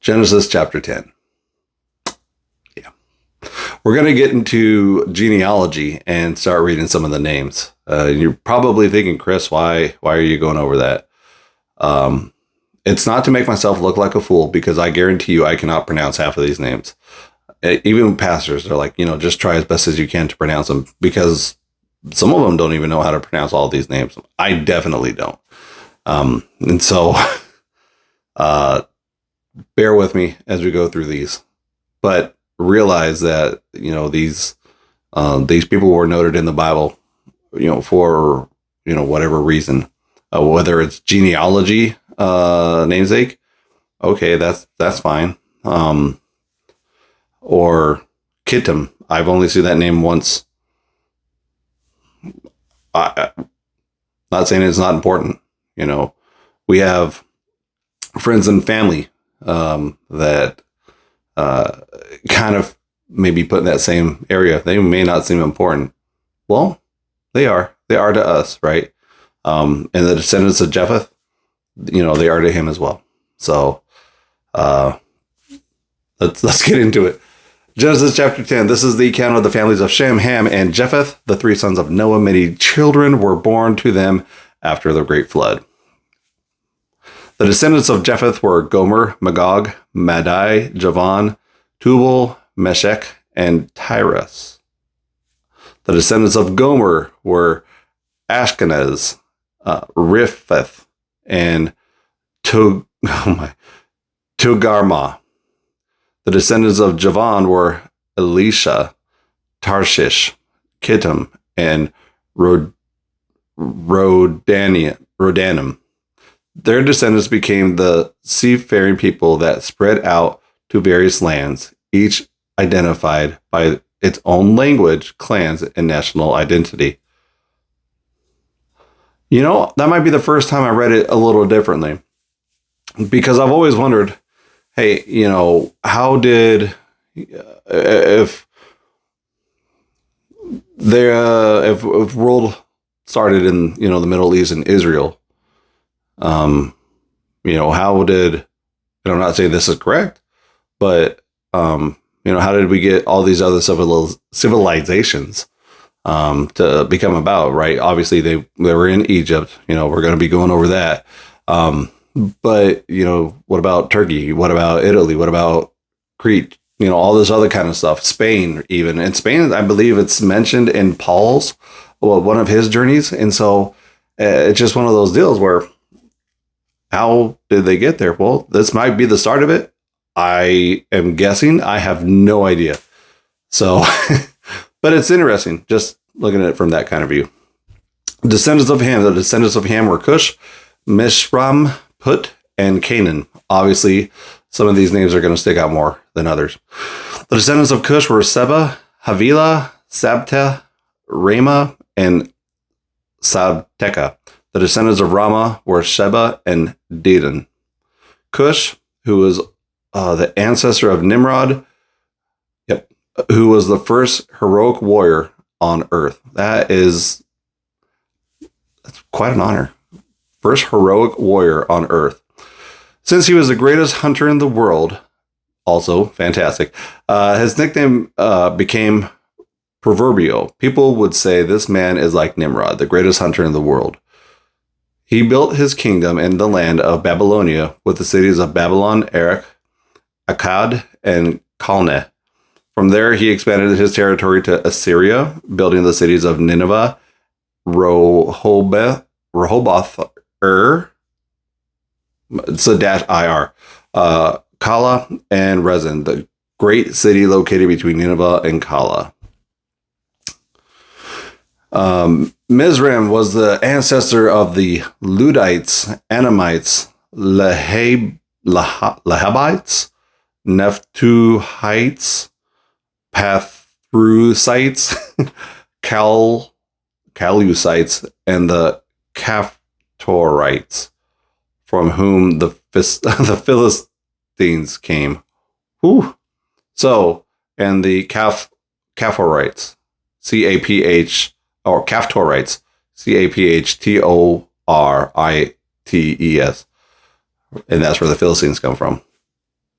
Genesis chapter 10. Yeah. We're going to get into genealogy and start reading some of the names. You're probably thinking, Chris, why are you going over that? It's not to make myself look like a fool, because I guarantee you I cannot pronounce half of these names. Even pastors are like, just try as best as you can to pronounce them, because some of them don't even know how to pronounce all these names. I definitely don't. And so, bear with me as we go through these, but realize that, these people were noted in the Bible, for, whatever reason, whether it's genealogy, namesake. Okay. That's fine. Or Kittim. I've only seen that name once. Not saying it's not important. We have friends and family that kind of maybe put in that same area. They may not seem important. Well, they are. They are to us, right? And the descendants of Japheth, they are to him as well. So let's get into it. Genesis chapter 10. This is the account of the families of Shem, Ham, and Japheth, the three sons of Noah. Many children were born to them after the great flood. The descendants of Japheth were Gomer, Magog, Madai, Javan, Tubal, Meshech, and Tyrus. The descendants of Gomer were Ashkenaz, Riphath, and Togarmah. The descendants of Javan were Elisha, Tarshish, Kittim, and Rodanim. Their descendants became the seafaring people that spread out to various lands, each identified by its own language, clans, and national identity. That might be the first time I read it a little differently, because I've always wondered, hey, how did, if world started in, the Middle East and Israel, how did, I'm not saying this is correct, but, how did we get all these other civilizations, to become about, right? Obviously they were in Egypt, we're going to be going over that. But, what about Turkey? What about Italy? What about Crete? All this other kind of stuff. Spain, even. And Spain, I believe it's mentioned in Paul's, one of his journeys. And so it's just one of those deals where, how did they get there? Well, this might be the start of it. I am guessing. I have no idea. So, but it's interesting just looking at it from that kind of view. Descendants of Ham. The descendants of Ham were Cush, Mishram, Put, and Canaan. Obviously, some of these names are going to stick out more than others. The descendants of Cush were Seba, Havilah, Sabteh, Ramah, and Sabteka. The descendants of Ramah were Sheba and Dedan. Cush, who was the ancestor of Nimrod, who was the first heroic warrior on earth. That's quite an honor. First heroic warrior on earth. Since he was the greatest hunter in the world, also fantastic, his nickname became proverbial. People would say this man is like Nimrod, the greatest hunter in the world. He built his kingdom in the land of Babylonia with the cities of Babylon, Erech, Akkad, and Calneh. From there, he expanded his territory to Assyria, building the cities of Nineveh, Rehoboth, it's a -ir, Kala, and Rezin, the great city located between Nineveh and Kala. Mizraim was the ancestor of the Ludites, Anamites, Lahabites, Nephtuhites, Pathrusites, Calusites, and the Caphtorites, from whom the Philistines came. Whew. So, and the Caphtorites, C-A-P-H, or Caphtorites, C-A-P-H-T-O-R-I-T-E-S. And that's where the Philistines come from.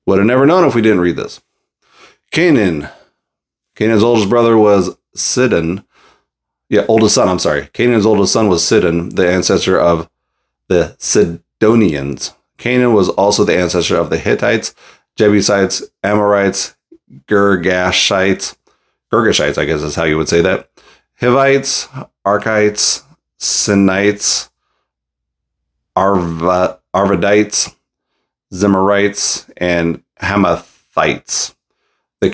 Would have never known if we didn't read this. Canaan. Canaan's oldest brother was Sidon. Yeah, oldest son, I'm sorry. Canaan's oldest son was Sidon, the ancestor of the Sidonians. Canaan was also the ancestor of the Hittites, Jebusites, Amorites, Girgashites, I guess is how you would say that, Hivites, Archites, Sinites, Arvadites, Zemarites, and Hamathites. The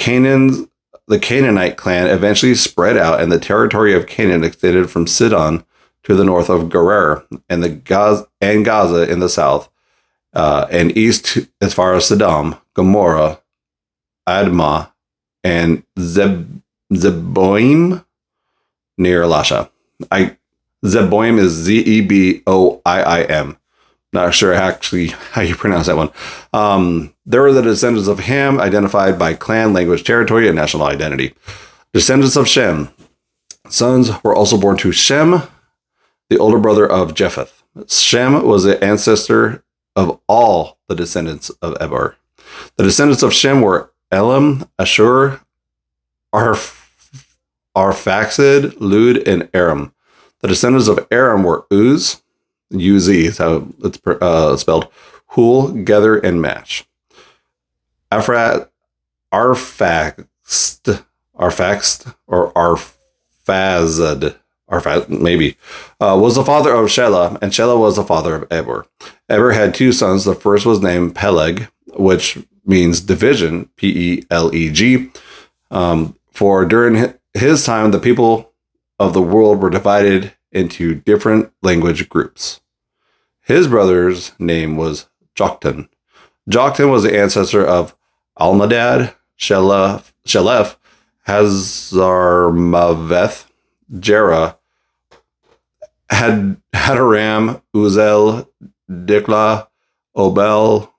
Canaanite clan eventually spread out, and the territory of Canaan extended from Sidon to the north of Gerar and Gaza in the south, and east as far as Sodom, Gomorrah, Admah, and Zeboim near Lasha. Zeboim is Zeboiim. Not sure actually how you pronounce that one. There were the descendants of Ham, identified by clan, language, territory, and national identity. Descendants of Shem. Sons were also born to Shem, the older brother of Japheth. Shem was the ancestor of all the descendants of Eber. The descendants of Shem were Elam, Ashur, Arphaxad, Lud, and Aram. The descendants of Aram were Uz, U-Z is how it's spelled, Hul, Gether, and Mash. Arphaxad, maybe, was the father of Shelah, and Shelah was the father of Eber. Eber had two sons. The first was named Peleg, which means division, P-E-L-E-G. For during his time, the people of the world were divided into different language groups. His brother's name was Joktan. Joktan was the ancestor of Almadad, Shelef, Hazarmaveth, Jerah, Hadaram, Uzel, Dikla, Obel,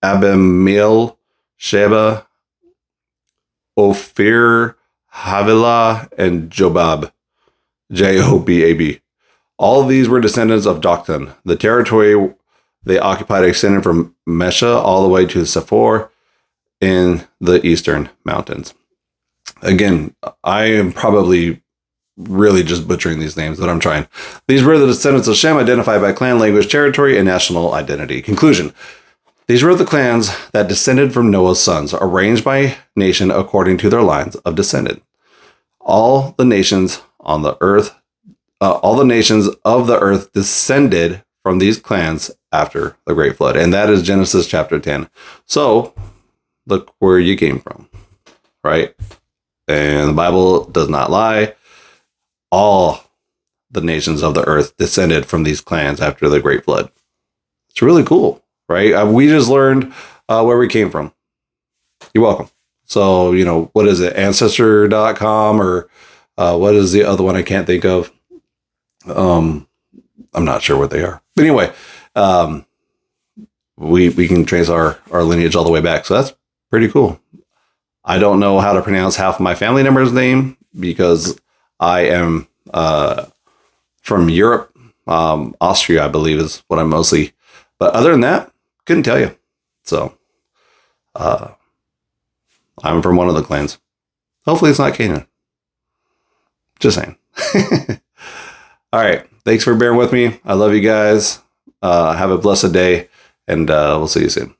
Abimel, Sheba, Ophir, Havilah, and Jobab. Jobab. All of these were descendants of Joktan. The territory they occupied extended from Mesha all the way to Sephor in the eastern mountains. Again, I am probably really just butchering these names, but I'm trying. These were the descendants of Shem, identified by clan, language, territory, and national identity. Conclusion. These were the clans that descended from Noah's sons, arranged by nation according to their lines of descendant. All the nations of the earth descended from these clans after the Great Flood. And that is Genesis chapter 10. So, look where you came from, right? And the Bible does not lie. All the nations of the earth descended from these clans after the Great Flood. It's really cool, right? We just learned where we came from. You're welcome. So, what is it? Ancestor.com or what is the other one I can't think of? I'm not sure what they are. But anyway, we can trace our lineage all the way back. So that's pretty cool. I don't know how to pronounce half of my family member's name because I am from Europe. Austria, I believe, is what I'm mostly. But other than that, couldn't tell you. So I'm from one of the clans. Hopefully it's not Canaan. Just saying. All right. Thanks for bearing with me. I love you guys. Have a blessed day, and we'll see you soon.